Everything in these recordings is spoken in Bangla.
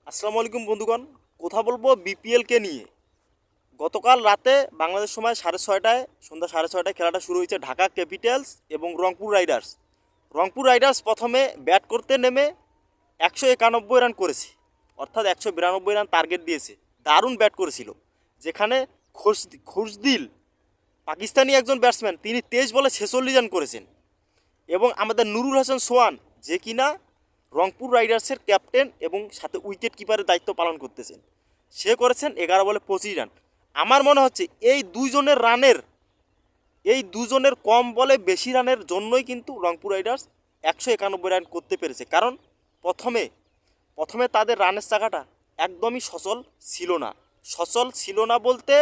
আসসালামু আলাইকুম বন্ধুগণ। কথা বলবো বিপিএলকে নিয়ে। গতকাল রাতে বাংলাদেশ সময় 6:30টায়, সন্ধ্যা 6:30টায় খেলাটা শুরু হয়েছে ঢাকা ক্যাপিটালস এবং রংপুর রাইডার্স। রংপুর রাইডার্স প্রথমে ব্যাট করতে নেমে 191 রান করেছে, অর্থাৎ 192 রান টার্গেট দিয়েছে। দারুণ ব্যাট করেছিল, যেখানে খুশদিল পাকিস্তানি একজন ব্যাটসম্যান, তিনি 23 বলে 46 রান করেছেন। এবং আমাদের নুরুল হাসান সোহান, যে কিনা রংপুর রাইডার্সের ক্যাপ্টেন এবং সাথে উইকেট কিপারের দায়িত্ব পালন করতেছেন, সে করেছেন 11 বলে 25 রান। আমার মনে হচ্ছে এই দুজনের কম বলে বেশি রানের জন্যই কিন্তু রংপুর রাইডার্স 191 রান করতে পেরেছে। কারণ প্রথমে তাদের রানের চাকাটা একদমই সচল ছিল না বলতে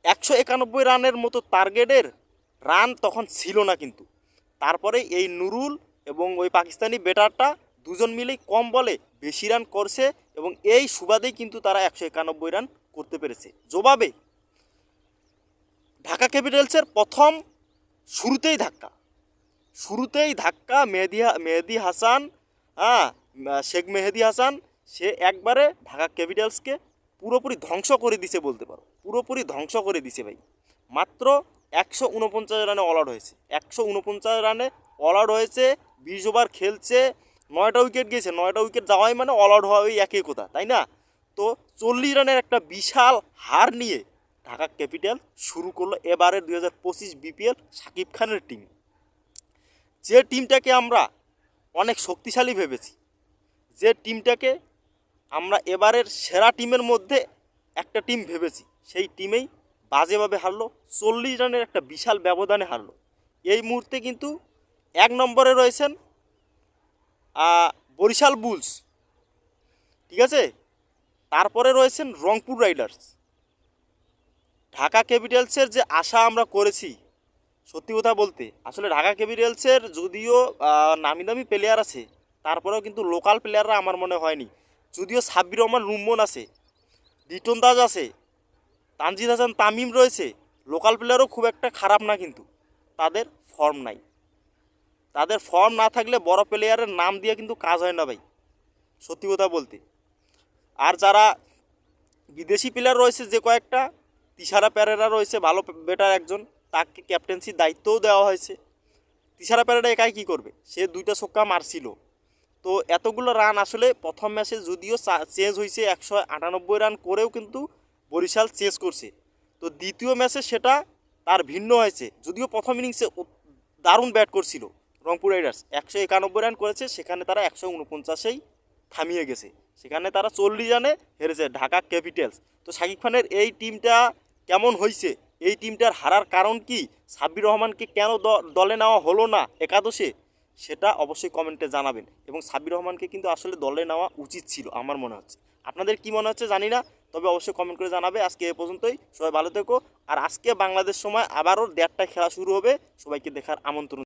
191 রানের মতো টার্গেটের রান তখন ছিল না। কিন্তু তারপরে এই নুরুল এবং ওই পাকিস্তানি ব্যাটারটা দুজন মিলেই কম বলে বেশি রান করছে এবং এই সুবাদেই কিন্তু তারা 191 রান করতে পেরেছে। জবাবে ঢাকা ক্যাপিটালসের প্রথম শুরুতেই ধাক্কা মেহেদি হাসান, শেখ মেহেদি হাসান, সে একবারে ঢাকা ক্যাপিটালসকে পুরোপুরি ধ্বংস করে দিছে বলতে পারো। পুরোপুরি ধ্বংস করে দিছে ভাই। মাত্র 149 রানে অল আউট হয়েছে। 149 রানে অল আউট হয়েছে, 20 ওভার খেলছে, 9টা উইকেট গেছে। 9টা উইকেট যাওয়াই মানে অল আউট হওয়া ওই একই কথা, তাই না? তো 40 রানের একটা বিশাল হার নিয়ে ঢাকা ক্যাপিটাল শুরু করলো এবারের 2025 বিপিএল শাকিব খানের টিম। যে টিমটাকে আমরা অনেক শক্তিশালী ভেবেছি, যে টিমটাকে আমরা এবারের সেরা টিমের মধ্যে একটা টিম ভেবেছি, সেই টিমেই বাজেভাবে হারলো। 40 রানের একটা বিশাল ব্যবধানে হারলো। এই মুহূর্তে কিন্তু 1 নম্বরে রয়েছেন বরিশাল বুলস, ঠিক আছে? তারপরে রয়েছেন রংপুর রাইডার্স। ঢাকা ক্যাপিটালসের যে আশা আমরা করেছি, সত্যি কথা বলতে আসলে ঢাকা ক্যাপিটালসের যদিও নামি দামি প্লেয়ার আছে, তারপরেও কিন্তু লোকাল প্লেয়াররা আমার মনে হয়নি। যদিও সাব্বির রহমান রুম্মন আছে, লিটন দাস আছে, তানজিদ হাসান তামিম রয়েছে, লোকাল প্লেয়ারও খুব একটা খারাপ না, কিন্তু তাদের ফর্ম নাই। তাদের ফর্ম না থাকলে বড় প্লেয়ারের নাম দিয়ে কিন্তু কাজ হয় না ভাই, সত্যি কথা বলতে। আর যারা বিদেশি প্লেয়ার রয়েছে, যে কয়েকটা, তিশারা পেরেরা রয়েছে, ভালো ব্যাটার একজন, তাকে ক্যাপ্টেন্সির দায়িত্বও দেওয়া হয়েছে। তিশারা পেরেরা একাই কী করবে? সে 2টা ছক্কা মারছিল। তো এতগুলো রান আসলে প্রথম ম্যাচে যদিও চেঞ্জ হয়েছে, 198 রান করেও কিন্তু বরিশাল চেঞ্জ করছে। তো দ্বিতীয় ম্যাচে সেটা তার ভিন্ন হয়েছে। যদিও প্রথম ইনিংসে দারুণ ব্যাট করছিল রংপুর রাইডার্স, 191 রান করেছে, সেখানে তারা 149এই থামিয়ে গেছে। সেখানে তারা 40 রানে হেরেছে ঢাকা ক্যাপিটালস। তো শাকিব খানের এই টিমটা কেমন হয়েছে, এই টিমটার হারার কারণ কি, সাব্বির রহমানকে কেন দলে নেওয়া হলো না একাদশে, সেটা অবশ্যই কমেন্টে জানাবেন। এবং সাব্বির রহমানকে কিন্তু আসলে দলে নেওয়া উচিত ছিল আমার মনে হচ্ছে। আপনাদের কি মনে হচ্ছে জানি না, তবে অবশ্যই কমেন্ট করে জানাবে। আজকে এ পর্যন্তই, সবাই ভালো থেকো। আর আজকে বাংলাদেশ সময় আবারও 1:30টায় খেলা শুরু হবে, সবাইকে দেখার আমন্ত্রণ।